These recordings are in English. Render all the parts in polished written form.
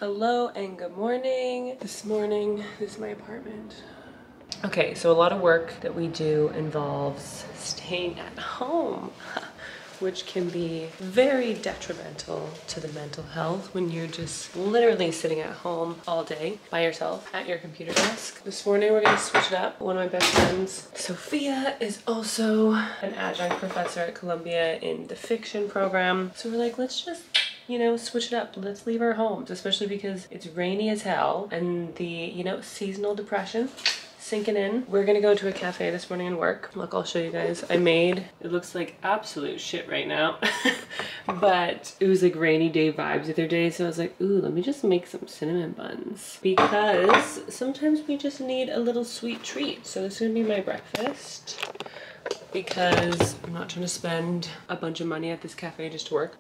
Hello and good morning. This morning, this is my apartment. Okay, so a lot of work that we do involves staying at home, which can be very detrimental to the mental health when you're just literally sitting at home all day by yourself at your computer desk. This morning we're gonna switch it up. One of my best friends, Sophia, is also an adjunct professor at Columbia in the fiction program. So we're like, let's just, you know, switch it up. Let's leave our homes, especially because it's rainy as hell and the, you know, seasonal depression sinking in. We're gonna go to a cafe this morning and work. Look, I'll show you guys. I made, it looks like absolute shit right now, but it was like rainy day vibes the other day. So I was like, ooh, let me just make some cinnamon buns because sometimes we just need a little sweet treat. So this is gonna be my breakfast because I'm not trying to spend a bunch of money at this cafe just to work.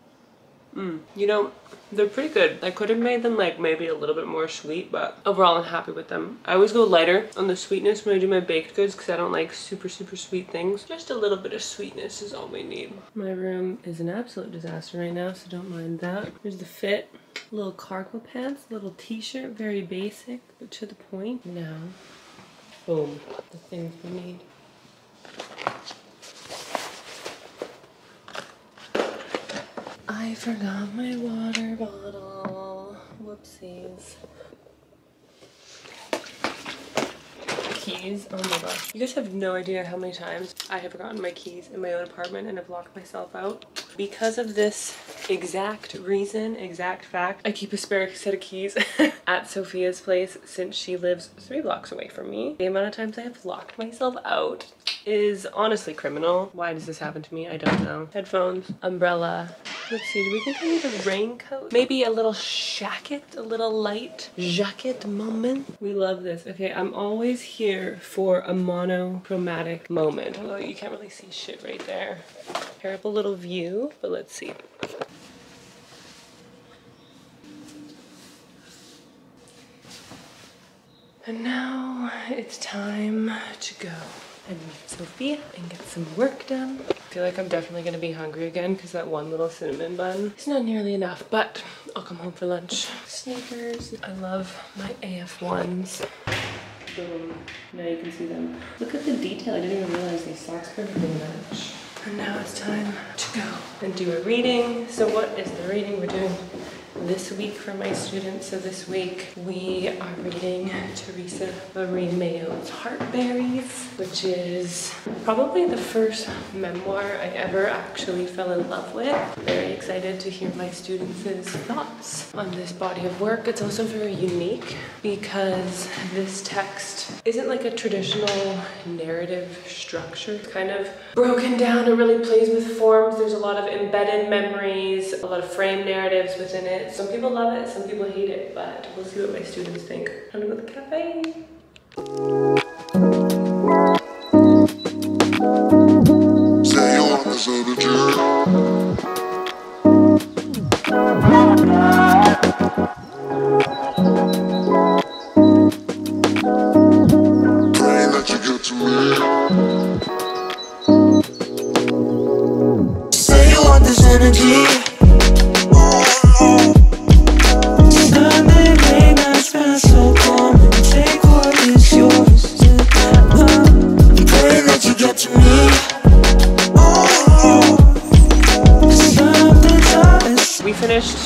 You know, they're pretty good. I could have made them like maybe a little bit more sweet, but overall I'm happy with them. I always go lighter on the sweetness when I do my baked goods because I don't like super sweet things. Just a little bit of sweetness is all we need. My room is an absolute disaster right now, so don't mind that. Here's the fit. Little cargo pants, little t-shirt, very basic, but to the point. Now, boom, the things we need. I forgot my water bottle. Whoopsies. Keys. Oh my gosh. You guys have no idea how many times I have forgotten my keys in my own apartment and have locked myself out. Because of this exact reason, exact fact, I keep a spare set of keys at Sophia's place since she lives 3 blocks away from me. The amount of times I have locked myself out is honestly criminal. Why does this happen to me? I don't know. Headphones, umbrella. Let's see, do we continue the raincoat? Maybe a little shacket, a little light jacket moment. We love this. Okay, I'm always here for a monochromatic moment. Although you can't really see shit right there. Terrible little view, but let's see. And now it's time to go and meet Sophia and get some work done. I feel like I'm definitely gonna be hungry again because that one little cinnamon bun is not nearly enough, but I'll come home for lunch. Sneakers. I love my AF1s. Boom. Now you can see them. Look at the detail. I didn't even realize these socks perfectly match. And now it's time to go and do a reading. So what is the reading we're doing this week for my students? So this week we are reading Teresa Marie Mailhot's Heartberries, which is probably the first memoir I ever actually fell in love with. Very excited to hear my students' thoughts on this body of work. It's also very unique because this text isn't like a traditional narrative structure. It's kind of broken down. It really plays with forms. There's a lot of embedded memories, a lot of frame narratives within it. Some people love it, some people hate it, but we'll see what my students think. Time to go to the cafe. Say you want this other praying that you get to me. Say you want this energy.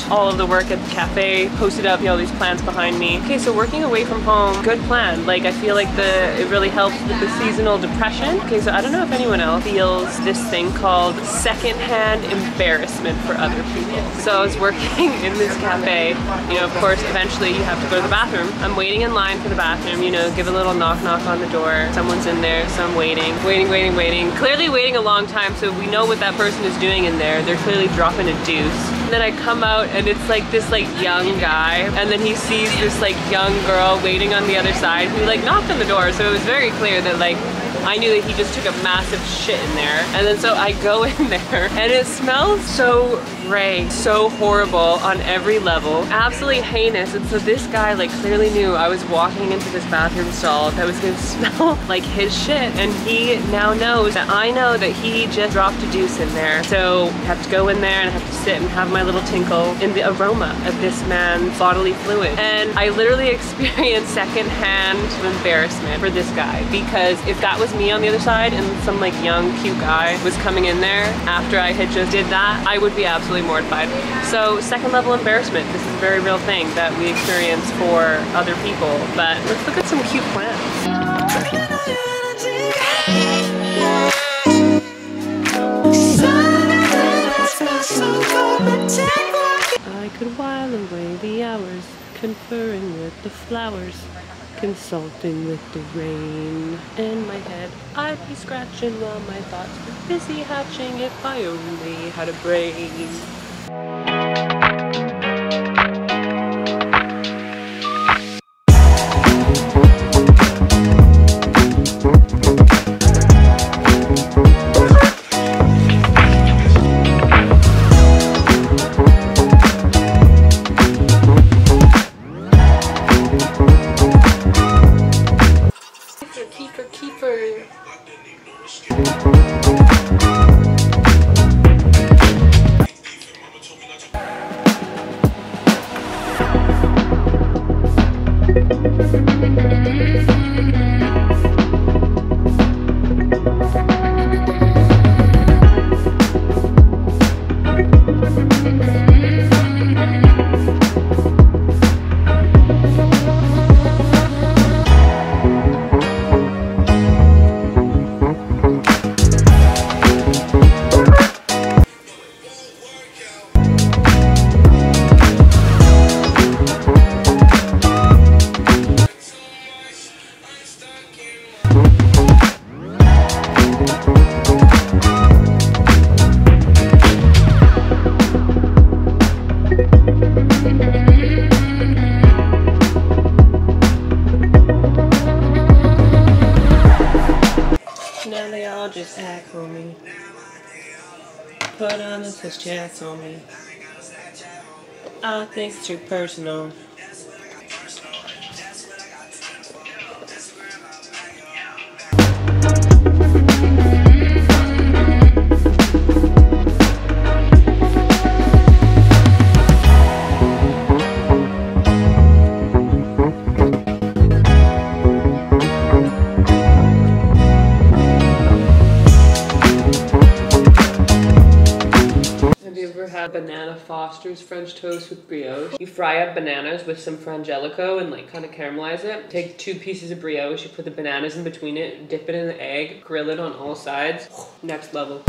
All of the work at the cafe, posted up, you know, these plants behind me. Okay, so working away from home, good plan. Like, I feel like it really helps with the seasonal depression. Okay, so I don't know if anyone else feels this thing called secondhand embarrassment for other people. So I was working in this cafe, you know, of course, eventually you have to go to the bathroom. I'm waiting in line for the bathroom, you know, give a little knock on the door. Someone's in there, so I'm waiting. Clearly waiting a long time, so we know what that person is doing in there. They're clearly dropping a deuce. And then I come out and it's like this like young guy, and then he sees this like young girl waiting on the other side who like knocked on the door, so it was very clear that like I knew that he just took a massive shit in there. And then so I go in there and it smells so gray. So horrible on every level. Absolutely heinous. And so this guy like clearly knew I was walking into this bathroom stall that was gonna smell like his shit. And he now knows that I know that he just dropped a deuce in there. So I have to go in there and I have to sit and have my little tinkle in the aroma of this man's bodily fluid. And I literally experienced secondhand embarrassment for this guy, because if that was me on the other side and some like young cute guy was coming in there after I had just did that, I would be absolutely mortified. So second level embarrassment, this is a very real thing that we experience for other people. But let's look at some cute plants. I could while away the hours, conferring with the flowers, consulting with the rain. In my head, I'd be scratching while my thoughts were busy hatching if I only had a brain. Just act on me. Put on the twist chats on me. I think it's too personal. Banana Foster's French toast with brioche. You fry up bananas with some frangelico and like kind of caramelize it. Take 2 pieces of brioche, you put the bananas in between it, dip it in the egg, grill it on all sides. Next level.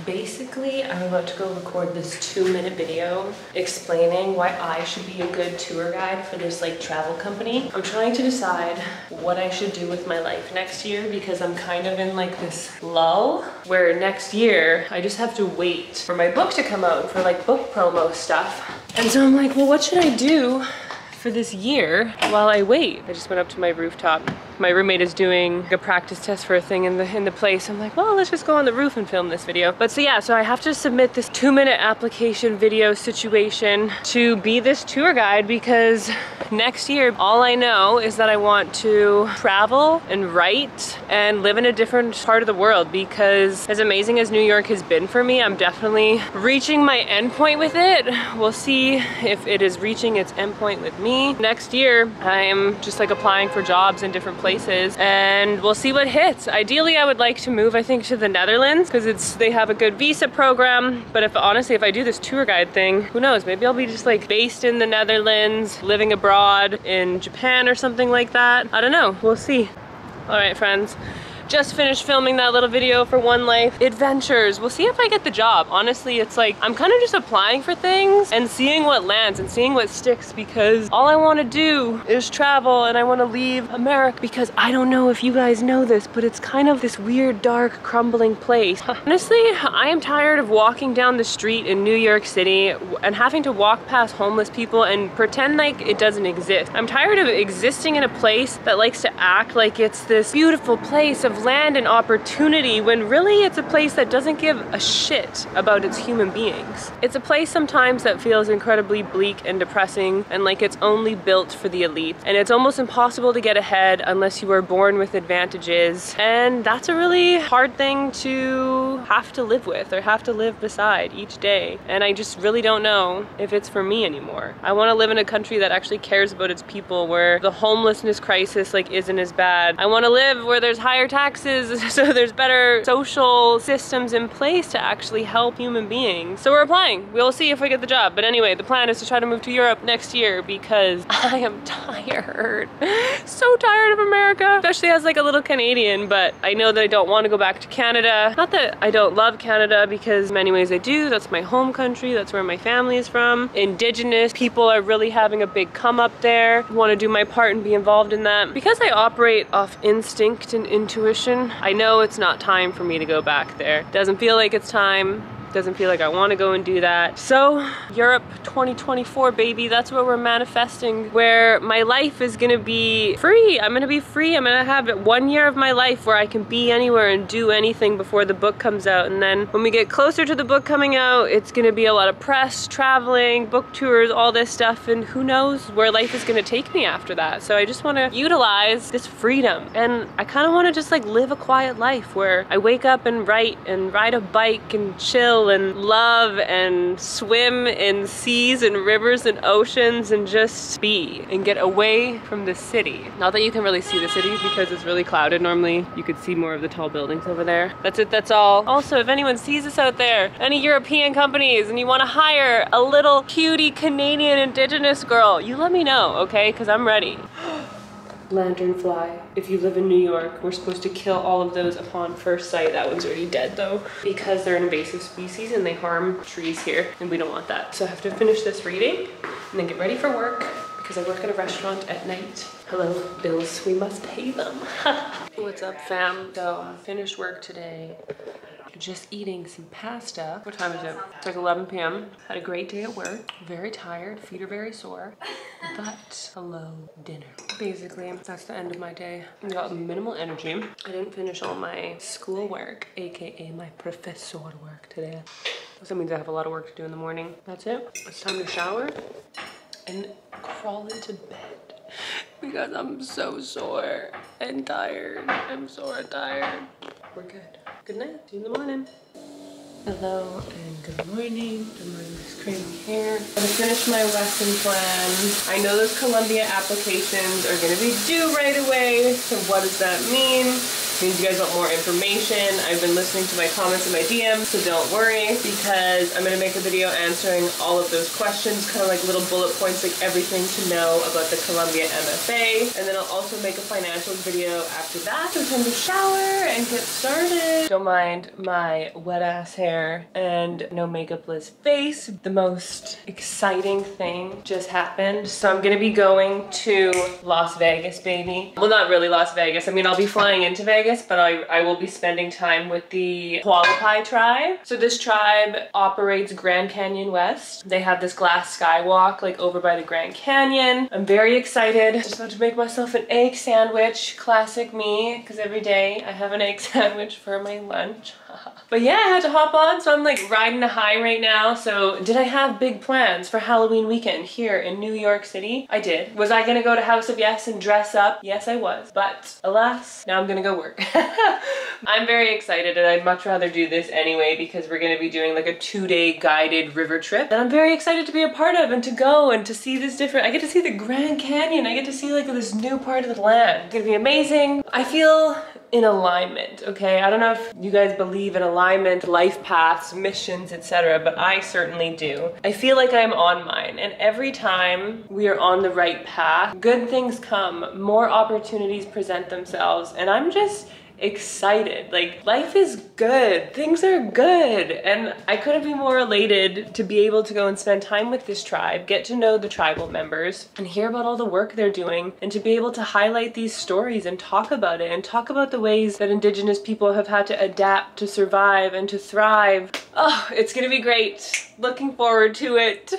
Basically, I'm about to go record this 2-minute video explaining why I should be a good tour guide for this like travel company. I'm trying to decide what I should do with my life next year, because I'm kind of in like this lull where next year I just have to wait for my book to come out for like book promo stuff. And so I'm like, well, what should I do for this year while I wait? I just went up to my rooftop. My roommate is doing a practice test for a thing in the place. I'm like, well, let's just go on the roof and film this video. But so yeah, so I have to submit this 2-minute application video situation to be this tour guide, because next year, all I know is that I want to travel and write and live in a different part of the world, because as amazing as New York has been for me, I'm definitely reaching my endpoint with it. We'll see if it is reaching its endpoint with me. Next year, I am just like applying for jobs in different places, and we'll see what hits. Ideally, I would like to move, I think, to the Netherlands, because they have a good visa program. But honestly, if I do this tour guide thing, who knows, maybe I'll be just like based in the Netherlands, living abroad in Japan or something like that. I don't know, we'll see. All right, friends. Just finished filming that little video for One Life Adventures. We'll see if I get the job. Honestly, it's like I'm kind of just applying for things and seeing what lands and seeing what sticks, because all I want to do is travel and I want to leave America, because I don't know if you guys know this, but it's kind of this weird, dark, crumbling place. Honestly, I am tired of walking down the street in New York City and having to walk past homeless people and pretend like it doesn't exist. I'm tired of existing in a place that likes to act like it's this beautiful place of of land and opportunity when really it's a place that doesn't give a shit about its human beings. It's a place sometimes that feels incredibly bleak and depressing and like it's only built for the elite. And it's almost impossible to get ahead unless you were born with advantages. And that's a really hard thing to have to live with or have to live beside each day. And I just really don't know if it's for me anymore. I want to live in a country that actually cares about its people, where the homelessness crisis like isn't as bad. I want to live where there's higher taxes so there's better social systems in place to actually help human beings. So we're applying. We'll see if we get the job. But anyway, the plan is to try to move to Europe next year because I am tired. So tired of America, especially as like a little Canadian, but I know that I don't want to go back to Canada. Not that I don't love Canada, because in many ways I do. That's my home country. That's where my family is from. Indigenous people are really having a big come up there. I want to do my part and be involved in that. Because I operate off instinct and intuition, I know it's not time for me to go back there. Doesn't feel like it's time. Doesn't feel like I want to go and do that. So Europe 2024, baby, that's where we're manifesting, where my life is gonna be free. I'm gonna be free. I'm gonna have 1 year of my life where I can be anywhere and do anything before the book comes out. And then when we get closer to the book coming out, it's gonna be a lot of press, traveling, book tours, all this stuff, and who knows where life is gonna take me after that. So I just wanna utilize this freedom. And I kinda wanna just like live a quiet life where I wake up and write and ride a bike and chill and love and swim in seas and rivers and oceans and just be and get away from the city. Not that you can really see the city because it's really clouded. Normally you could see more of the tall buildings over there. That's it, that's all. Also, if anyone sees us out there, any European companies, and you want to hire a little cutie Canadian Indigenous girl, you let me know, okay? Because I'm ready. Lanternfly. If you live in New York, we're supposed to kill all of those upon first sight. That one's already dead though, because they're an invasive species and they harm trees here, and we don't want that. So I have to finish this reading and then get ready for work, because I work at a restaurant at night. Hello, bills, we must pay them. What's up, fam? So finished work today. Just eating some pasta. What time is it? It's like 11 p.m. Had a great day at work. Very tired, feet are very sore. But hello, dinner. Basically, that's the end of my day. I got minimal energy. I didn't finish all my schoolwork, AKA my professor work today. So that means I have a lot of work to do in the morning. That's it. It's time to shower and crawl into bed because I'm so sore and tired. I'm sore and tired. We're good. Good night. See you in the morning. Hello and good morning. Good morning, Miss Crazy Hair. I'm gonna finish my lesson plan. I know those Columbia applications are gonna be due right away. So what does that mean? It means you guys want more information. I've been listening to my comments and my DMs, so don't worry, because I'm gonna make a video answering all of those questions, kind of like little bullet points, like everything to know about the Columbia MFA. And then I'll also make a financials video after that. So time to shower and get started. Don't mind my wet ass hair and no makeup-less face. The most exciting thing just happened. So I'm gonna be going to Las Vegas, baby. Well, not really Las Vegas. I mean, I'll be flying into Vegas, but I will be spending time with the Hualapai tribe. So this tribe operates Grand Canyon West. They have this glass skywalk like over by the Grand Canyon. I'm very excited. Just about to make myself an egg sandwich. Classic me, because every day I have an egg sandwich for my lunch. But yeah, I had to hop on, so I'm like riding a high right now. So did I have big plans for Halloween weekend here in New York City? I did. Was I gonna go to House of Yes and dress up? Yes, I was. But alas, now I'm gonna go work. I'm very excited, and I'd much rather do this anyway because we're gonna be doing like a 2-day guided river trip that I'm very excited to be a part of and to go and to see this different. I get to see the Grand Canyon. I get to see like this new part of the land. It's gonna be amazing. I feel in alignment, okay? I don't know if you guys believe in alignment, life paths, missions, etc., but I certainly do. I feel like I'm on mine, and every time we are on the right path, good things come, more opportunities present themselves, and I'm just excited. Like, life is good, things are good, and I couldn't be more elated to be able to go and spend time with this tribe, get to know the tribal members, and hear about all the work they're doing, and to be able to highlight these stories and talk about it, and talk about the ways that Indigenous people have had to adapt to survive and to thrive. Oh, it's gonna be great. Looking forward to it.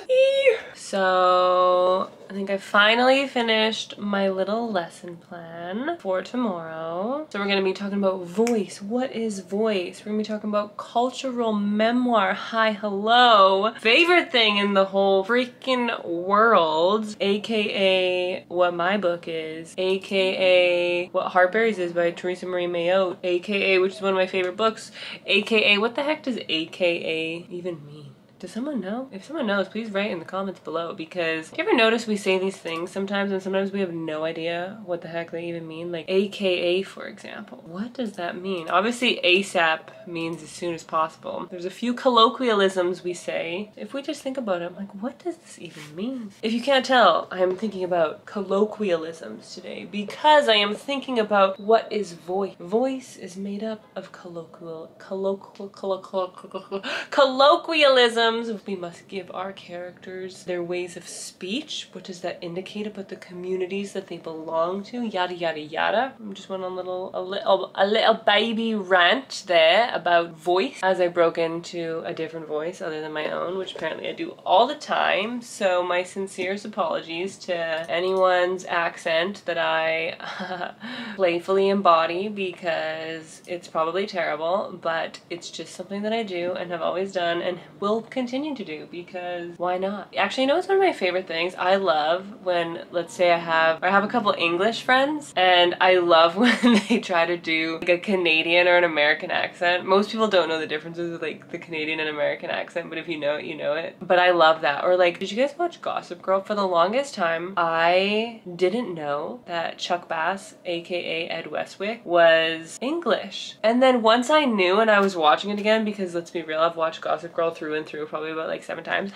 So I think I finally finished my little lesson plan for tomorrow. So we're gonna be talking about voice. What is voice? We're gonna be talking about cultural memoir. Hi, hello. Favorite thing in the whole freaking world, aka what my book is, aka what Heartberries is by Teresa Marie Mailhot, aka which is one of my favorite books, aka what the heck does aka even mean? Does someone know? If someone knows, please write in the comments below, because do you ever notice we say these things sometimes and sometimes we have no idea what the heck they even mean? Like AKA, for example. What does that mean? Obviously ASAP means as soon as possible. There's a few colloquialisms we say. If we just think about it, I'm like, what does this even mean? If you can't tell, I am thinking about colloquialisms today because I am thinking about what is voice. Voice is made up of colloquialisms. We must give our characters their ways of speech. What does that indicate about the communities that they belong to? Yada yada yada. I just went on a little baby rant there about voice as I broke into a different voice other than my own, which apparently I do all the time. So my sincerest apologies to anyone's accent that I playfully embody, because it's probably terrible, but it's just something that I do and have always done and will continue to do, because why not? Actually, you know what's one of my favorite things? I love when, let's say I have a couple English friends, and I love when they try to do like a Canadian or an American accent. Most people don't know the differences with like the Canadian and American accent, but if you know it, you know it. But I love that. Or like, did you guys watch Gossip Girl? For the longest time, I didn't know that Chuck Bass, aka Ed Westwick, was English. And then once I knew and I was watching it again, because let's be real, I've watched Gossip Girl through and through probably about like 7 times.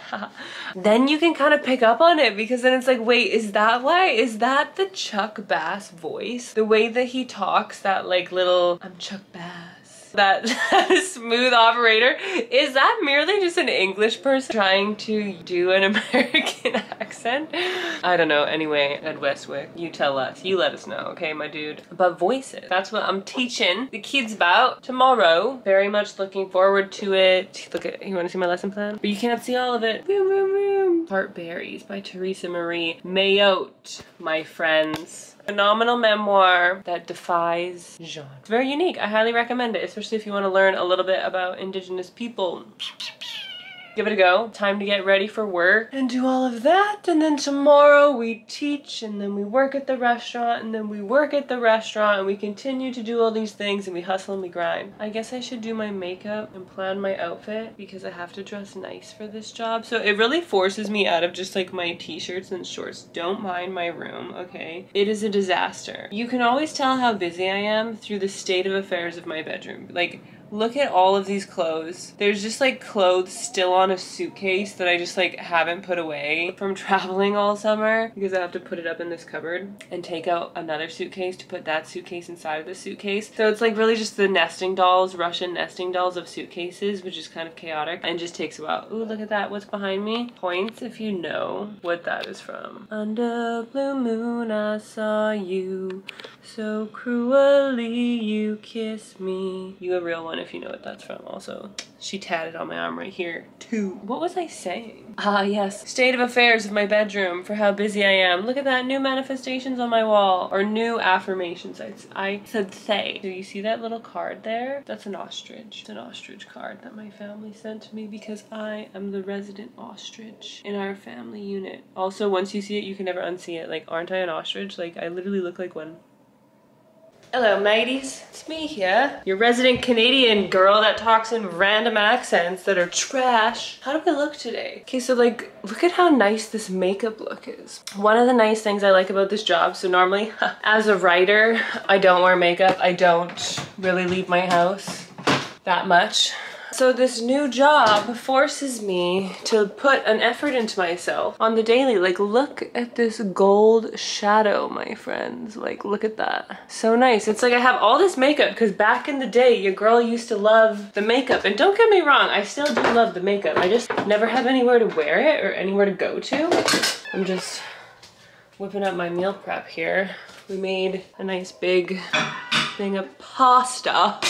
Then you can kind of pick up on it, because then it's like, wait, is that the Chuck Bass voice? The way that he talks, that like little, I'm Chuck Bass, that smooth operator, is that merely just an English person trying to do an American accent? I don't know. Anyway, Ed Westwick, you tell us, you let us know, okay, my dude. But voices, that's what I'm teaching the kids about tomorrow. Very much looking forward to it. Look at, you want to see my lesson plan? But you can't see all of it. Boom, boom, boom. Heartberries by Teresa Marie Mailhot, my friends. Phenomenal memoir that defies genre. It's very unique. I highly recommend it, especially if you want to learn a little bit about Indigenous people. Give it a go. Time to get ready for work and do all of that, and then tomorrow we teach, and then we work at the restaurant, and then we work at the restaurant, and we continue to do all these things, and we hustle and we grind. I guess I should do my makeup and plan my outfit, because I have to dress nice for this job. So it really forces me out of just like my t-shirts and shorts. Don't mind my room, okay? It is a disaster. You can always tell how busy I am through the state of affairs of my bedroom. Like, look at all of these clothes. There's just like clothes still on a suitcase that I just like haven't put away from traveling all summer, because I have to put it up in this cupboard and take out another suitcase to put that suitcase inside of the suitcase. So it's like really just the nesting dolls, Russian nesting dolls of suitcases, which is kind of chaotic and just takes a while. Ooh, look at that. What's behind me? Points if you know what that is from. Under blue moon I saw you, so cruelly you kissed me. You a real one if you know what that's from. Also, she tatted on my arm right here too. What was I saying? Ah, yes. State of affairs of my bedroom for how busy I am. Look at that. New manifestations on my wall, or new affirmations. I said say. Do you see that little card there? That's an ostrich. It's an ostrich card that my family sent to me, because I am the resident ostrich in our family unit. Also, once you see it, you can never unsee it. Like, aren't I an ostrich? Like, I literally look like one. Hello mateys, it's me here, your resident Canadian girl that talks in random accents that are trash. How do I look today? Okay, so like, look at how nice this makeup look is. One of the nice things I like about this job, so normally as a writer, I don't wear makeup. I don't really leave my house that much. So this new job forces me to put an effort into myself on the daily. Like, look at this gold shadow, my friends. Like, look at that. So nice. It's like I have all this makeup, because back in the day, your girl used to love the makeup. And don't get me wrong, I still do love the makeup. I just never have anywhere to wear it or anywhere to go to. I'm just whipping up my meal prep here. We made a nice big thing of pasta.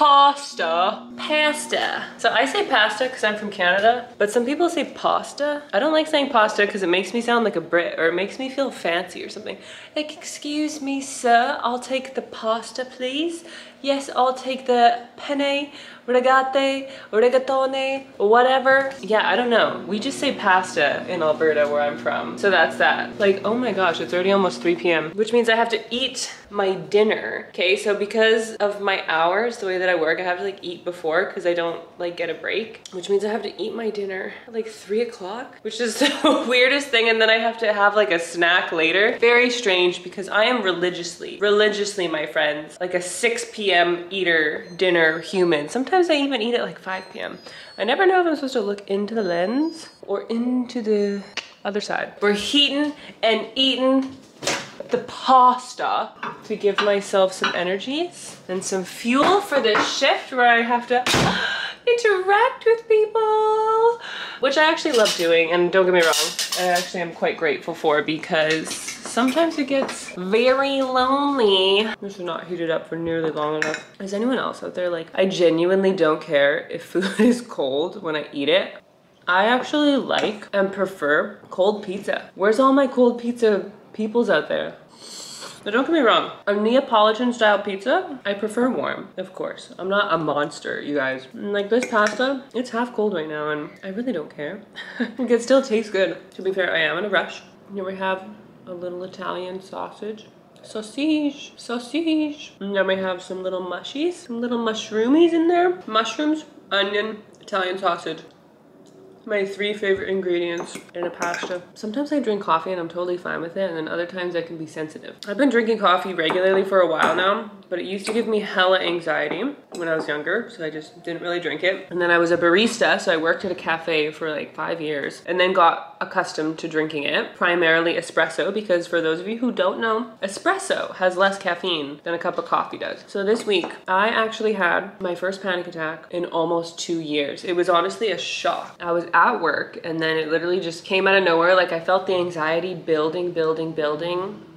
pasta. Pasta. So I say pasta because I'm from Canada, but some people say pasta. I don't like saying pasta because it makes me sound like a Brit, or it makes me feel fancy or something. Like, excuse me, sir, I'll take the pasta, please. Yes, I'll take the penne, rigate, rigatone, whatever. Yeah, I don't know. We just say pasta in Alberta where I'm from. So that's that. Like, oh my gosh, it's already almost 3 p.m., which means I have to eat my dinner. Okay, so because of my hours, the way that I work, I have to like eat before because I don't like get a break, which means I have to eat my dinner at like 3 o'clock, which is the weirdest thing. And then I have to have like a snack later. Very strange because I am religiously, my friends, like a 6 p.m. eater dinner human. Sometimes I even eat at like 5 p.m. I never know if I'm supposed to look into the lens or into the other side. We're heating and eating the pasta to give myself some energies and some fuel for this shift where I have to interact with people, which I actually love doing, and don't get me wrong, I actually am quite grateful for, because sometimes it gets very lonely. This is not heated up for nearly long enough. Is anyone else out there like, I genuinely don't care if food is cold when I eat it? I actually like and prefer cold pizza. Where's all my cold pizza peoples out there? Now don't get me wrong, a Neapolitan style pizza, I prefer warm, of course. I'm not a monster, you guys. Like this pasta, it's half cold right now and I really don't care. It still tastes good. To be fair, I am in a rush. Here we have a little Italian sausage. Sausage. And then we have some little mushies, some little mushroomies in there. Mushrooms, onion, Italian sausage. My 3 favorite ingredients in a pasta. Sometimes I drink coffee and I'm totally fine with it, and then other times I can be sensitive. I've been drinking coffee regularly for a while now, but it used to give me hella anxiety when I was younger, so I just didn't really drink it. And then I was a barista, so I worked at a cafe for like 5 years, and then got accustomed to drinking it, primarily espresso, because for those of you who don't know, espresso has less caffeine than a cup of coffee does. So this week, I actually had my first panic attack in almost 2 years. It was honestly a shock. I was at work and then it literally just came out of nowhere. Like I felt the anxiety building.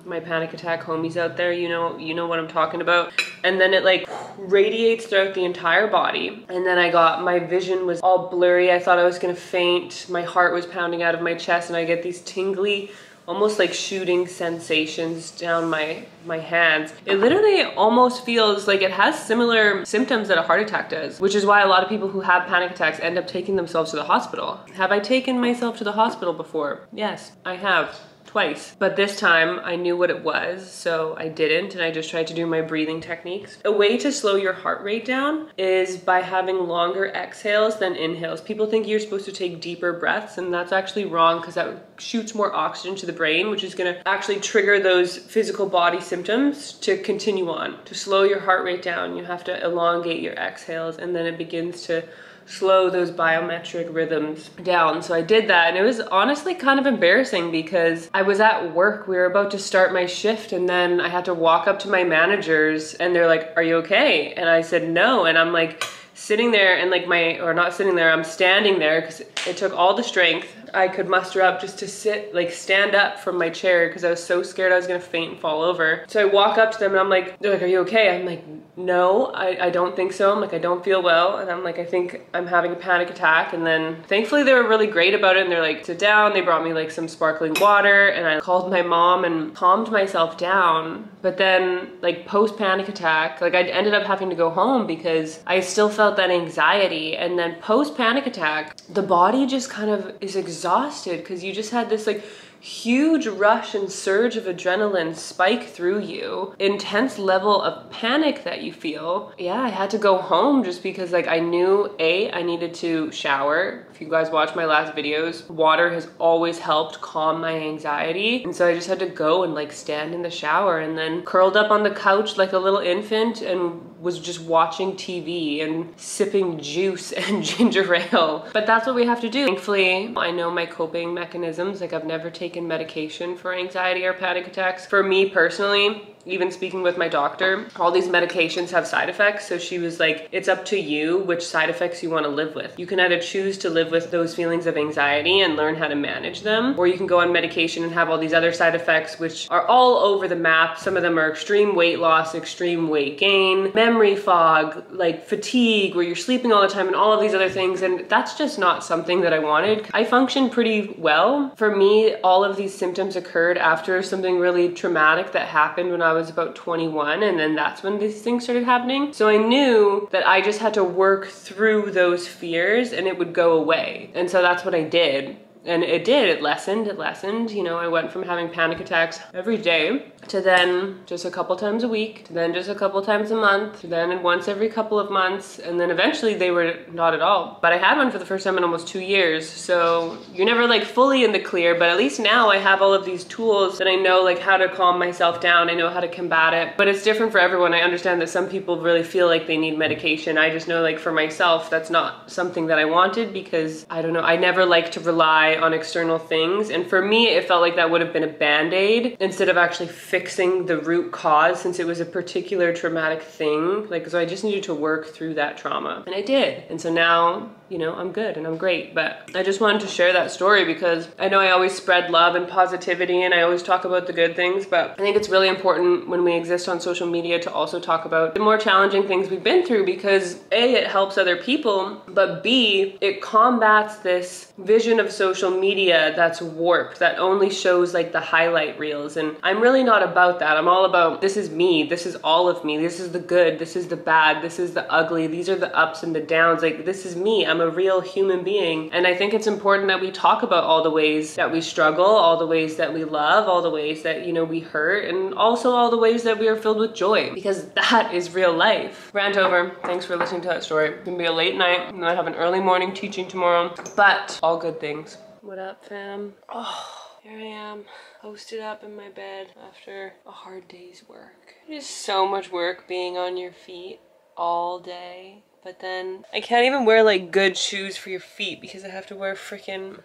My panic attack homies out there, you know what I'm talking about. And then it like radiates throughout the entire body. And then my vision was all blurry. I thought I was gonna faint. My heart was pounding out of my chest and I get these tingly, almost like shooting sensations down my hands. It literally almost feels like it has similar symptoms that a heart attack does, which is why a lot of people who have panic attacks end up taking themselves to the hospital. Have I taken myself to the hospital before? Yes, I have. Twice. But this time I knew what it was, so I didn't, and I just tried to do my breathing techniques. A way to slow your heart rate down is by having longer exhales than inhales. People think you're supposed to take deeper breaths, and that's actually wrong because that shoots more oxygen to the brain, which is gonna actually trigger those physical body symptoms to continue on. To slow your heart rate down, you have to elongate your exhales, and then it begins to slow those biometric rhythms down. So I did that, and it was honestly kind of embarrassing because I was at work, we were about to start my shift, and then I had to walk up to my managers and they're like, "Are you okay?" And I said no, and I'm like sitting there and like I'm standing there because it took all the strength I could muster up just to stand up from my chair because I was so scared I was gonna faint and fall over. So I walk up to them and I'm like, they're like, "Are you okay?" I'm like, "No, I don't think so." I'm like, "I don't feel well." And I'm like, "I think I'm having a panic attack." And then thankfully they were really great about it, and they're like, "Sit down." They brought me like some sparkling water, and I called my mom and calmed myself down. But then like post panic attack, like I ended up having to go home because I still felt that anxiety. And then post panic attack, the body just kind of is exhausted because you just had this like huge rush and surge of adrenaline spike through you, intense level of panic that you feel. Yeah, I had to go home just because like I knew I needed to shower. If you guys watch my last videos, water has always helped calm my anxiety. And so I just had to go and like stand in the shower, and then curled up on the couch like a little infant and was just watching TV and sipping juice and ginger ale. But that's what we have to do. Thankfully, I know my coping mechanisms. Like I've never taken medication for anxiety or panic attacks. For me personally, even speaking with my doctor, all these medications have side effects. So she was like, it's up to you which side effects you want to live with. You can either choose to live live with those feelings of anxiety and learn how to manage them. Or you can go on medication and have all these other side effects, which are all over the map. Some of them are extreme weight loss, extreme weight gain, memory fog, like fatigue, where you're sleeping all the time and all of these other things. And that's just not something that I wanted. I functioned pretty well. For me, all of these symptoms occurred after something really traumatic that happened when I was about 21. And then that's when these things started happening. So I knew that I just had to work through those fears and it would go away. And so that's what I did. And it did, it lessened. You know, I went from having panic attacks every day to then just a couple times a week, to then just a couple times a month, to then once every couple of months. And then eventually they were not at all. But I had one for the first time in almost 2 years. So you're never like fully in the clear, but at least now I have all of these tools that I know like how to calm myself down. I know how to combat it, but it's different for everyone. I understand that some people really feel like they need medication. I just know like for myself, that's not something that I wanted because I don't know, I never like to rely on external things. And for me, it felt like that would have been a band-aid instead of actually fixing the root cause, since it was a particular traumatic thing. Like, so I just needed to work through that trauma, and I did. And so now, you know, I'm good and I'm great. But I just wanted to share that story because I know I always spread love and positivity and I always talk about the good things, but I think it's really important when we exist on social media to also talk about the more challenging things we've been through, because A, it helps other people, but B, it combats this vision of social media that's warped, that only shows like the highlight reels. And I'm really not about that. I'm all about, this is me, this is all of me, this is the good, this is the bad, this is the ugly, these are the ups and the downs. Like, this is me. I'm a real human being. And I think it's important that we talk about all the ways that we struggle, all the ways that we love, all the ways that, you know, we hurt, and also all the ways that we are filled with joy, because that is real life. Rant over. Thanks for listening to that story. It's gonna be a late night and I have an early morning teaching tomorrow, but all good things. What up, fam? Oh, here I am, posted up in my bed after a hard day's work. It is so much work being on your feet all day. But then I can't even wear like good shoes for your feet because I have to wear freaking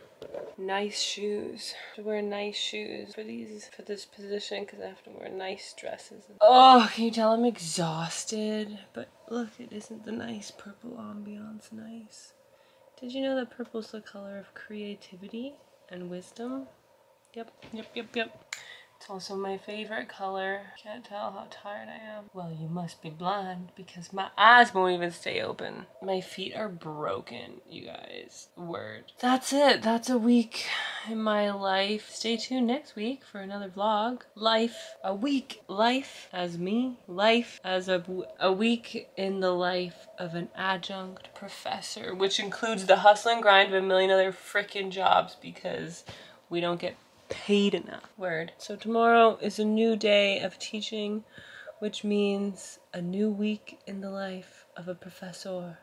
nice shoes. I have to wear nice shoes for this position because I have to wear nice dresses. Oh, can you tell I'm exhausted? But look, it isn't the nice purple ambiance nice. Did you know that purple's the color of creativity and wisdom? Yep. It's also my favorite color. Can't tell how tired I am. Well, you must be blind because my eyes won't even stay open. My feet are broken, you guys. Word. That's it. That's a week in my life. Stay tuned next week for another vlog. Life as me. Life as a week in the life of an adjunct professor, which includes the hustle and grind of a million other freaking jobs because we don't get paid enough. Word. So tomorrow is a new day of teaching, which means a new week in the life of a professor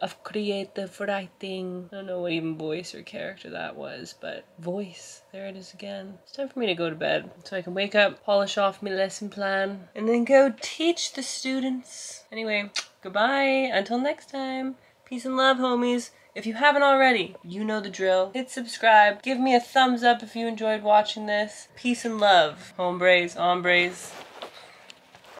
of creative writing. I don't know what even voice or character that was, but voice. There it is again. It's time for me to go to bed so I can wake up, polish off my lesson plan, and then go teach the students. Anyway, goodbye. Until next time. Peace and love, homies. If you haven't already, you know the drill. Hit subscribe. Give me a thumbs up if you enjoyed watching this. Peace and love, hombres, hombres.